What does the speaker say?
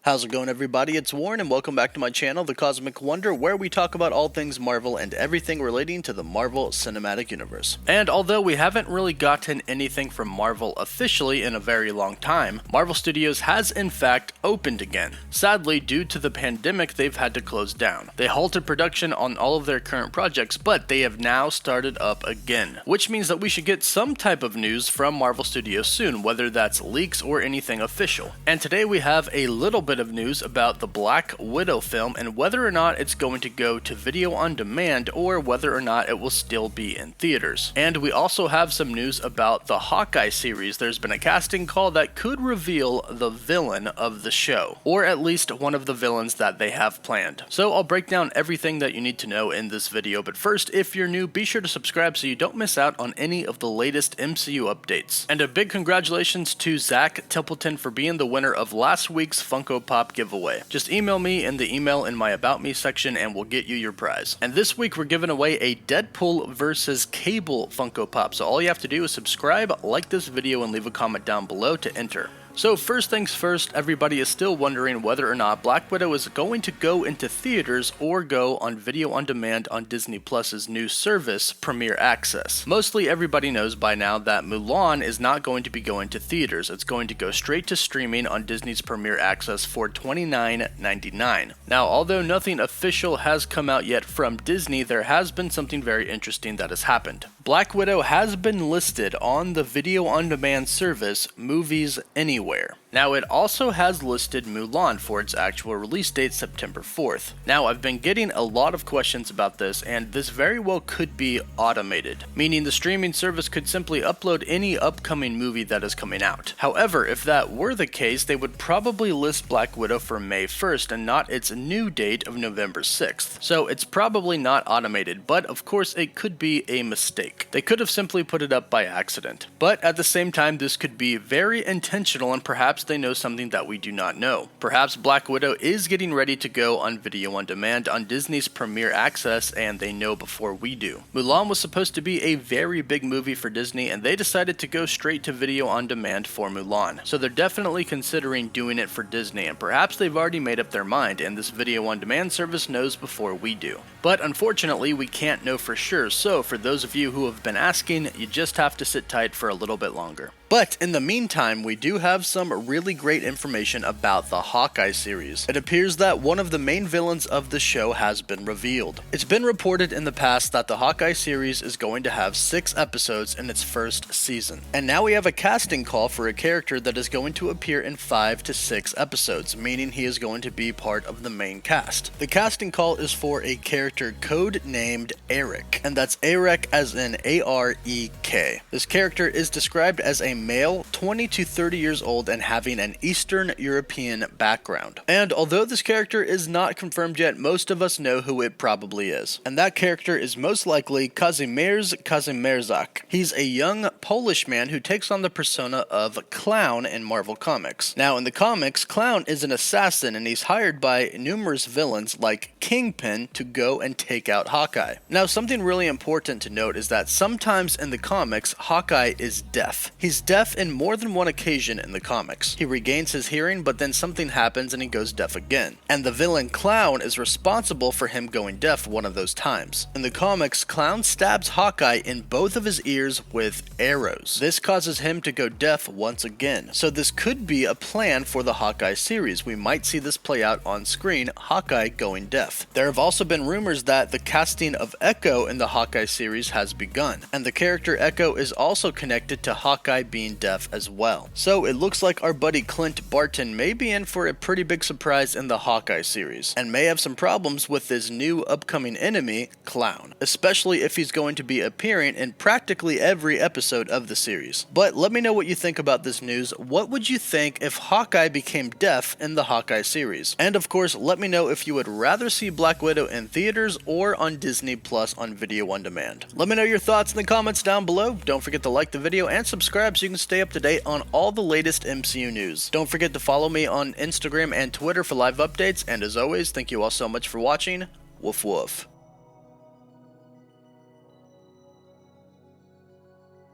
How's it going, everybody? It's Warren and welcome back to my channel, The Cosmic Wonder, where we talk about all things Marvel and everything relating to the Marvel Cinematic Universe. And although we haven't really gotten anything from Marvel officially in a very long time, Marvel Studios has in fact opened again. Sadly, due to the pandemic, they've had to close down. They halted production on all of their current projects, but they have now started up again, which means that we should get some type of news from Marvel Studios soon, whether that's leaks or anything official. And today we have a little bit of news about the Black Widow film and whether or not it's going to go to video on demand or whether or not it will still be in theaters. And we also have some news about the Hawkeye series. There's been a casting call that could reveal the villain of the show, or at least one of the villains that they have planned. So I'll break down everything that you need to know in this video, but first, if you're new, be sure to subscribe so you don't miss out on any of the latest MCU updates. And a big congratulations to Zach Templeton for being the winner of last week's Funko Pop giveaway. Just email me in the email in my About Me section and we'll get you your prize. And this week we're giving away a Deadpool vs. Cable Funko Pop, so all you have to do is subscribe, like this video, and leave a comment down below to enter. So first things first, everybody is still wondering whether or not Black Widow is going to go into theaters or go on video on demand on Disney Plus's new service, Premier Access. Mostly everybody knows by now that Mulan is not going to be going to theaters. It's going to go straight to streaming on Disney's Premier Access for $29.99. Now, although nothing official has come out yet from Disney, there has been something very interesting that has happened. Black Widow has been listed on the video on demand service Movies Anywhere. Now, it also has listed Mulan for its actual release date, September 4th. Now, I've been getting a lot of questions about this, and this very well could be automated, meaning the streaming service could simply upload any upcoming movie that is coming out. However, if that were the case, they would probably list Black Widow for May 1st and not its new date of November 6th. So it's probably not automated, but of course it could be a mistake. They could have simply put it up by accident. But at the same time, this could be very intentional, and perhaps they know something that we do not know. Perhaps Black Widow is getting ready to go on video on demand on Disney's Premier Access, and they know before we do. Mulan was supposed to be a very big movie for Disney, and they decided to go straight to video on demand for Mulan. So they're definitely considering doing it for Disney, and perhaps they've already made up their mind, and this video on demand service knows before we do. But unfortunately, we can't know for sure, so for those of you who have been asking, you just have to sit tight for a little bit longer. But in the meantime, we do have some really great information about the Hawkeye series. It appears that one of the main villains of the show has been revealed. It's been reported in the past that the Hawkeye series is going to have 6 episodes in its first season. And now we have a casting call for a character that is going to appear in 5 to 6 episodes, meaning he is going to be part of the main cast. The casting call is for a character code-named Eric, and that's Eric as in A-R-E-K. This character is described as a male, 20 to 30 years old, and having an Eastern European background. And although this character is not confirmed yet, most of us know who it probably is. And that character is most likely Kazimierz Kazimierzak. He's a young Polish man who takes on the persona of Clown in Marvel Comics. Now, in the comics, Clown is an assassin, and he's hired by numerous villains like Kingpin to go and take out Hawkeye. Now, something really important to note is that sometimes in the comics, Hawkeye is deaf. He's deaf in more than one occasion in the comics. He regains his hearing, but then something happens and he goes deaf again. And the villain Clown is responsible for him going deaf one of those times. In the comics, Clown stabs Hawkeye in both of his ears with arrows. This causes him to go deaf once again. So this could be a plan for the Hawkeye series. We might see this play out on screen, Hawkeye going deaf. There have also been rumors that the casting of Echo in the Hawkeye series has begun, and the character Echo is also connected to Hawkeye being deaf as well. So it looks like our buddy Clint Barton may be in for a pretty big surprise in the Hawkeye series, and may have some problems with his new upcoming enemy, Clown, especially if he's going to be appearing in practically every episode of the series. But let me know what you think about this news. What would you think if Hawkeye became deaf in the Hawkeye series? And of course, let me know if you would rather see Black Widow in theaters or on Disney Plus on video on demand. Let me know your thoughts in the comments down below. Don't forget to like the video and subscribe so you can stay up to date on all the latest MCU news. Don't forget to follow me on Instagram and Twitter for live updates, and as always, thank you all so much for watching. Woof woof.